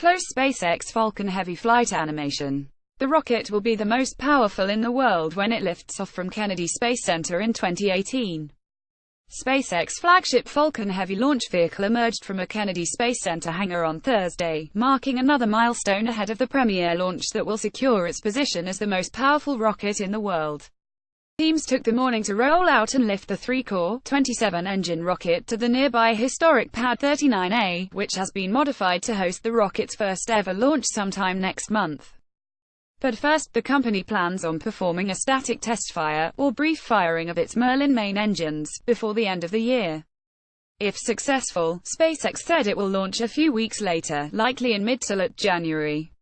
Close Spacex Falcon Heavy flight animation. The rocket will be the most powerful in the world when it lifts off from Kennedy Space Center in 2018. SpaceX flagship Falcon Heavy launch vehicle emerged from a Kennedy Space Center hangar on Thursday, marking another milestone ahead of the premiere launch that will secure its position as the most powerful rocket in the world. Teams took the morning to roll out and lift the 3-core, 27-engine rocket to the nearby historic Pad 39A, which has been modified to host the rocket's first-ever launch sometime next month. But first, the company plans on performing a static test fire, or brief firing of its Merlin main engines, before the end of the year. If successful, SpaceX said it will launch a few weeks later, likely in mid to late January.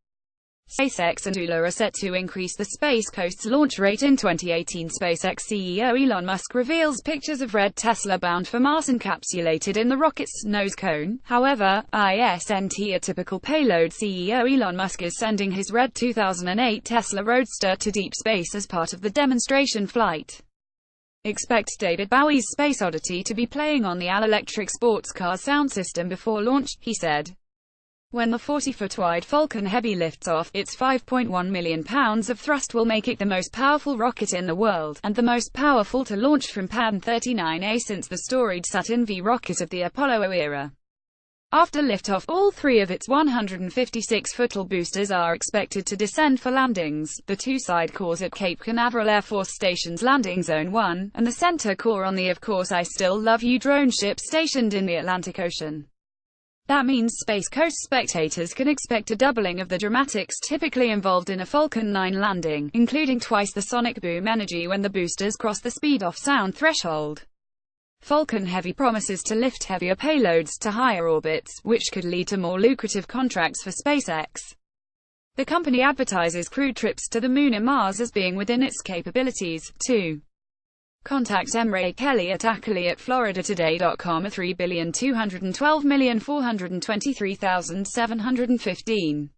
SpaceX and ULA are set to increase the Space Coast's launch rate in 2018. SpaceX CEO Elon Musk reveals pictures of red Tesla bound for Mars encapsulated in the rocket's nose cone. However, isn't a typical payload. CEO Elon Musk is sending his red 2008 Tesla Roadster to deep space as part of the demonstration flight. Expect David Bowie's Space Oddity to be playing on the all-electric sports car sound system before launch, he said. When the 40-foot-wide Falcon Heavy lifts off, its 5.1 million pounds of thrust will make it the most powerful rocket in the world, and the most powerful to launch from Pad 39A since the storied Saturn V rocket of the Apollo era. After liftoff, all three of its 156-foot boosters are expected to descend for landings, the two side cores at Cape Canaveral Air Force Station's Landing Zone 1, and the center core on the Of Course I Still Love You drone ship stationed in the Atlantic Ocean. That means Space Coast spectators can expect a doubling of the dramatics typically involved in a Falcon 9 landing, including twice the sonic boom energy when the boosters cross the speed-off sound threshold. Falcon Heavy promises to lift heavier payloads to higher orbits, which could lead to more lucrative contracts for SpaceX. The company advertises crewed trips to the Moon and Mars as being within its capabilities, too. Contact Emre Kelly at Kelly@floridatoday.com at $3,212,423,715.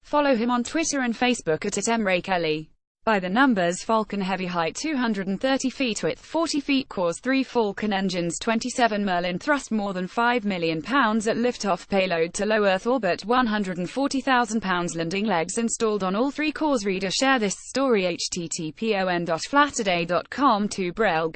Follow him on Twitter and Facebook at @Emre Kelly. By the numbers: Falcon Heavy height 230 feet, width 40 feet, cores 3 Falcon engines, 27 Merlin thrust, more than 5 million pounds at liftoff, payload to low Earth orbit 140,000 pounds, landing legs installed on all three cores. Reader, share this story http://on.flatoday.com/Brelg